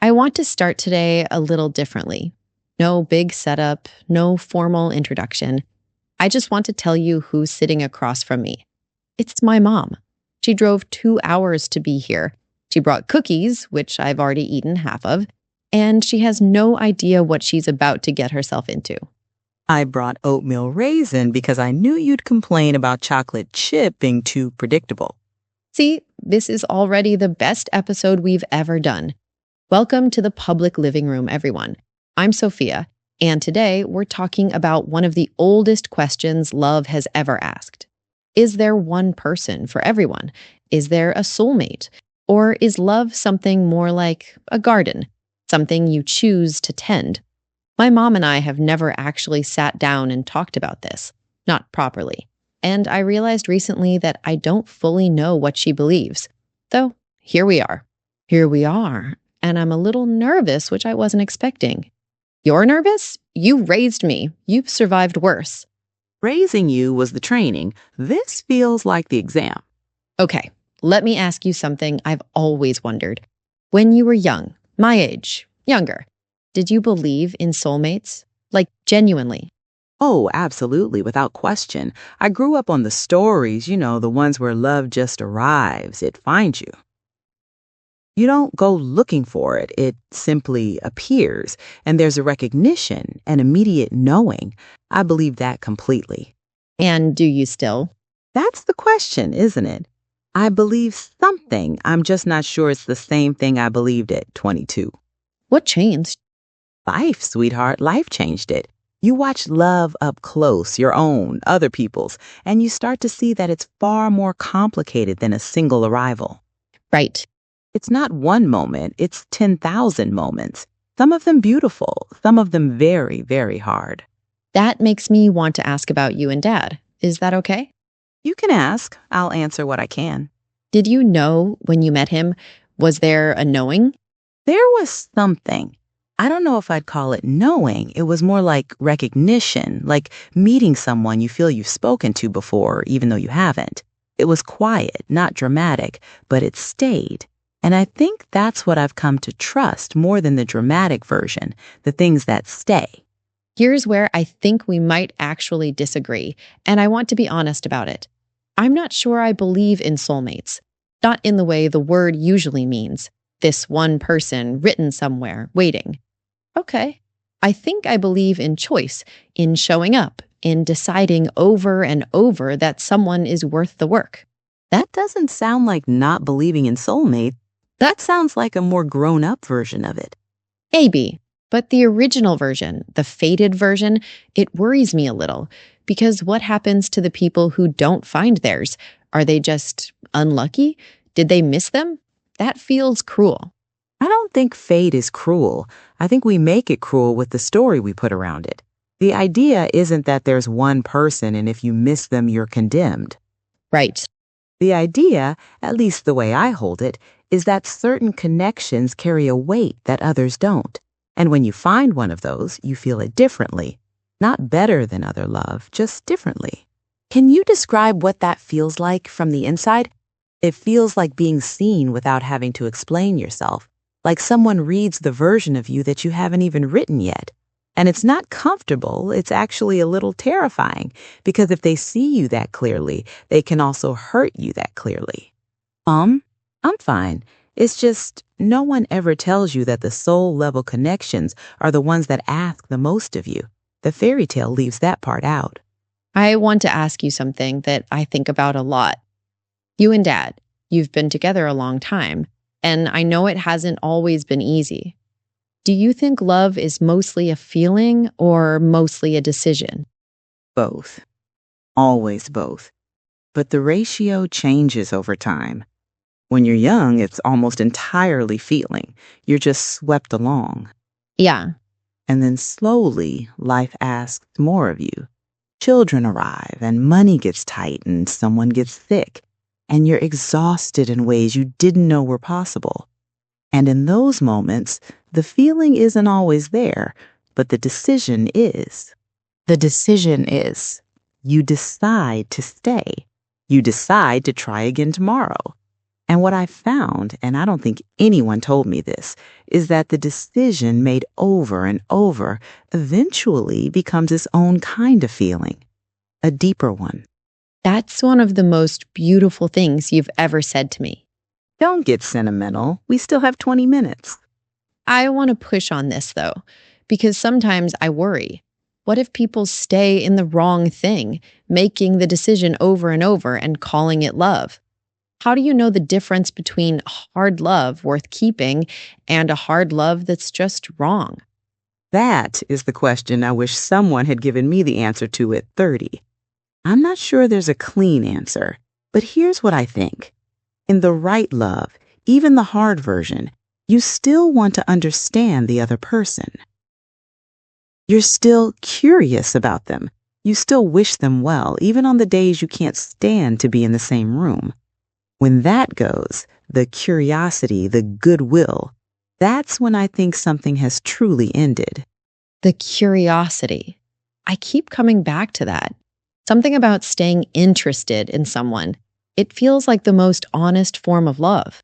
I want to start today a little differently. No big setup, no formal introduction. I just want to tell you who's sitting across from me. It's my mom. She drove 2 hours to be here. She brought cookies, which I've already eaten half of, and she has no idea what she's about to get herself into. I brought oatmeal raisin because I knew you'd complain about chocolate chip being too predictable. See, this is already the best episode we've ever done. Welcome to the public living room, everyone. I'm Sophia, and today we're talking about one of the oldest questions love has ever asked. Is there one person for everyone? Is there a soulmate? Or is love something more like a garden, something you choose to tend? My mom and I have never actually sat down and talked about this, not properly. And I realized recently that I don't fully know what she believes. So here we are. Here we are. And I'm a little nervous, which I wasn't expecting. You're nervous? You raised me. You've survived worse. Raising you was the training. This feels like the exam. Okay, let me ask you something I've always wondered. When you were young, my age, younger, did you believe in soulmates? Like, genuinely? Oh, absolutely, without question. I grew up on the stories, the ones where love just arrives, it finds you. You don't go looking for it, it simply appears, and there's a recognition, an immediate knowing. I believe that completely. And do you still? That's the question, isn't it? I believe something, I'm just not sure it's the same thing I believed at 22. What changed? Life, sweetheart, life changed it. You watch love up close, your own, other people's, and you start to see that it's far more complicated than a single arrival. Right. It's not one moment, it's 10,000 moments. Some of them beautiful, some of them very, very hard. That makes me want to ask about you and Dad. Is that okay? You can ask. I'll answer what I can. Did you know when you met him? Was there a knowing? There was something. I don't know if I'd call it knowing. It was more like recognition, like meeting someone you feel you've spoken to before, even though you haven't. It was quiet, not dramatic, but it stayed. And I think that's what I've come to trust more than the dramatic version, the things that stay. Here's where I think we might actually disagree, and I want to be honest about it. I'm not sure I believe in soulmates, not in the way the word usually means, this one person written somewhere, waiting. Okay, I think I believe in choice, in showing up, in deciding over and over that someone is worth the work. That doesn't sound like not believing in soulmates. That sounds like a more grown-up version of it. Maybe, but the original version, the fated version, it worries me a little, because what happens to the people who don't find theirs? Are they just unlucky? Did they miss them? That feels cruel. I don't think fate is cruel. I think we make it cruel with the story we put around it. The idea isn't that there's one person and if you miss them, you're condemned. Right. The idea, at least the way I hold it, is that certain connections carry a weight that others don't. And when you find one of those, you feel it differently. Not better than other love, just differently. Can you describe what that feels like from the inside? It feels like being seen without having to explain yourself. Like someone reads the version of you that you haven't even written yet. And it's not comfortable, it's actually a little terrifying, because if they see you that clearly, they can also hurt you that clearly. I'm fine. It's just no one ever tells you that the soul-level connections are the ones that ask the most of you. The fairy tale leaves that part out. I want to ask you something that I think about a lot. You and Dad, you've been together a long time. And I know it hasn't always been easy. Do you think love is mostly a feeling or mostly a decision? Both. Always both. But the ratio changes over time. When you're young, it's almost entirely feeling. You're just swept along. Yeah. And then slowly, life asks more of you. Children arrive, and money gets tight, and someone gets sick. And you're exhausted in ways you didn't know were possible. And in those moments, the feeling isn't always there, but the decision is. The decision is, you decide to stay. You decide to try again tomorrow. And what I found, and I don't think anyone told me this, is that the decision made over and over eventually becomes its own kind of feeling, a deeper one. That's one of the most beautiful things you've ever said to me. Don't get sentimental. We still have 20 minutes. I want to push on this though, because sometimes I worry. What if people stay in the wrong thing, making the decision over and over and calling it love? How do you know the difference between hard love worth keeping and a hard love that's just wrong? That is the question I wish someone had given me the answer to at 30. I'm not sure there's a clean answer, but here's what I think. In the right love, even the hard version, you still want to understand the other person. You're still curious about them. You still wish them well, even on the days you can't stand to be in the same room. When that goes, the curiosity, the goodwill, that's when I think something has truly ended. The curiosity. I keep coming back to that. Something about staying interested in someone. It feels like the most honest form of love.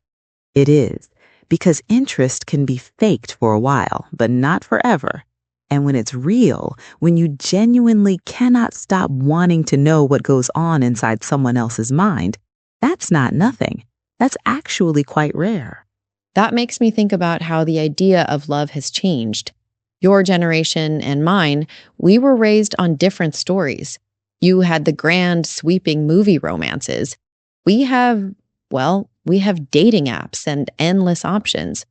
It is, because interest can be faked for a while, but not forever. And when it's real, when you genuinely cannot stop wanting to know what goes on inside someone else's mind, that's not nothing. That's actually quite rare. That makes me think about how the idea of love has changed. Your generation and mine, we were raised on different stories. You had the grand, sweeping movie romances. We have dating apps and endless options.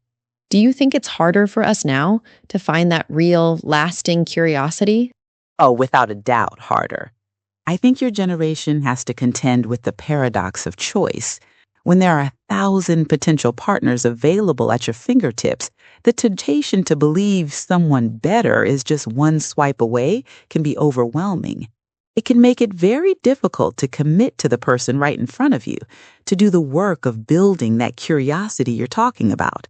Do you think it's harder for us now to find that real, lasting curiosity? Oh, without a doubt, harder. I think your generation has to contend with the paradox of choice. When there are 1,000 potential partners available at your fingertips, the temptation to believe someone better is just one swipe away can be overwhelming. It can make it very difficult to commit to the person right in front of you, to do the work of building that curiosity you're talking about.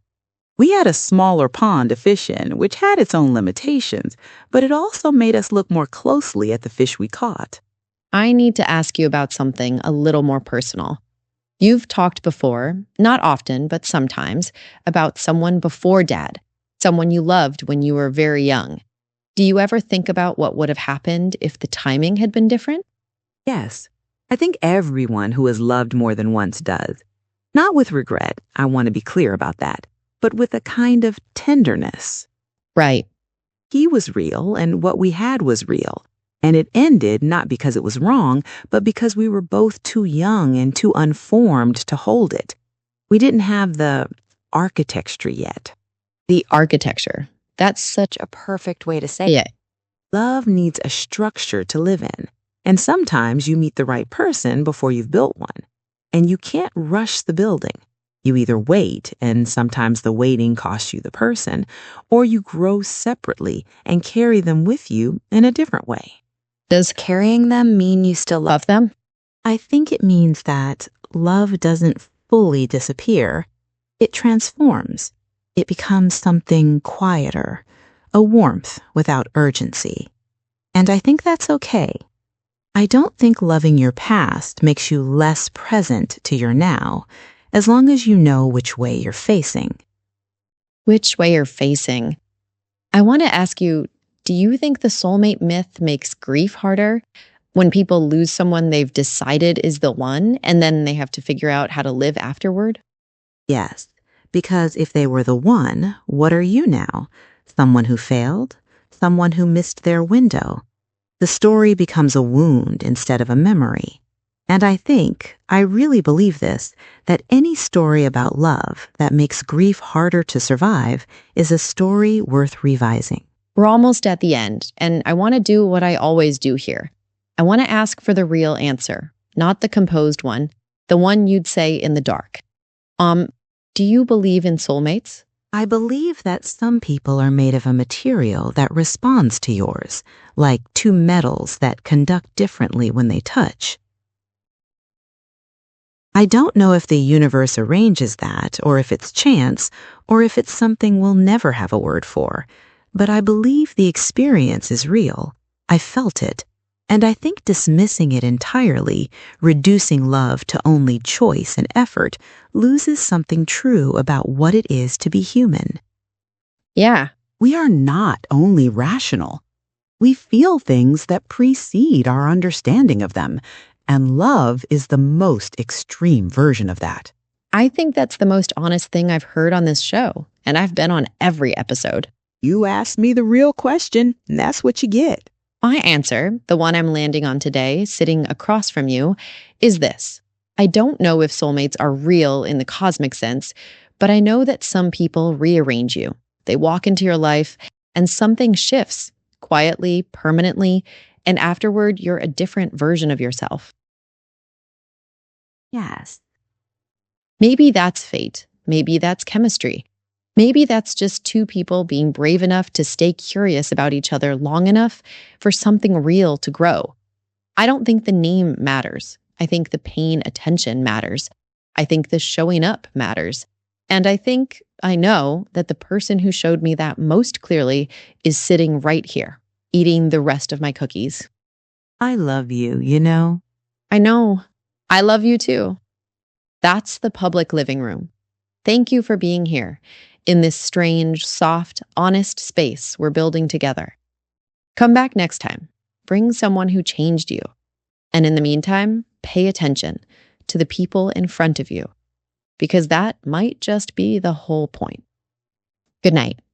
We had a smaller pond to fish in, which had its own limitations, but it also made us look more closely at the fish we caught. I need to ask you about something a little more personal. You've talked before, not often, but sometimes, about someone before dad, someone you loved when you were very young. Do you ever think about what would have happened if the timing had been different? Yes, I think everyone who has loved more than once does. Not with regret, I want to be clear about that, but with a kind of tenderness. Right. He was real, and what we had was real. And it ended not because it was wrong, but because we were both too young and too unformed to hold it. We didn't have the architecture yet. The architecture. That's such a perfect way to say it. Love needs a structure to live in, and sometimes you meet the right person before you've built one, and you can't rush the building. You either wait, and sometimes the waiting costs you the person, or you grow separately and carry them with you in a different way. Does carrying them mean you still love them? I think it means that love doesn't fully disappear. It transforms. It becomes something quieter, a warmth without urgency. And I think that's okay. I don't think loving your past makes you less present to your now, as long as you know which way you're facing. Which way you're facing. I want to ask you, do you think the soulmate myth makes grief harder? When people lose someone they've decided is the one, and then they have to figure out how to live afterward? Yes, because if they were the one, what are you now? Someone who failed? Someone who missed their window? The story becomes a wound instead of a memory. And I really believe this, that any story about love that makes grief harder to survive is a story worth revising. We're almost at the end, and I want to do what I always do here. I want to ask for the real answer, not the composed one, the one you'd say in the dark. Do you believe in soulmates? I believe that some people are made of a material that responds to yours, like two metals that conduct differently when they touch. I don't know if the universe arranges that, or if it's chance, or if it's something we'll never have a word for. But I believe the experience is real. I felt it. And I think dismissing it entirely, reducing love to only choice and effort, loses something true about what it is to be human. Yeah. We are not only rational. We feel things that precede our understanding of them, and love is the most extreme version of that. I think that's the most honest thing I've heard on this show, and I've been on every episode. You asked me the real question, and that's what you get. My answer, the one I'm landing on today, sitting across from you, is this. I don't know if soulmates are real in the cosmic sense, but I know that some people rearrange you. They walk into your life and something shifts quietly, permanently, and afterward, you're a different version of yourself. Yes. Maybe that's fate. Maybe that's chemistry. Maybe that's just two people being brave enough to stay curious about each other long enough for something real to grow. I don't think the name matters. I think the paying attention matters. I think the showing up matters. And I know that the person who showed me that most clearly is sitting right here, eating the rest of my cookies. I love you, you know? I know. I love you too. That's the public living room. Thank you for being here in this strange, soft, honest space we're building together. Come back next time. Bring someone who changed you. And in the meantime, pay attention to the people in front of you, because that might just be the whole point. Good night.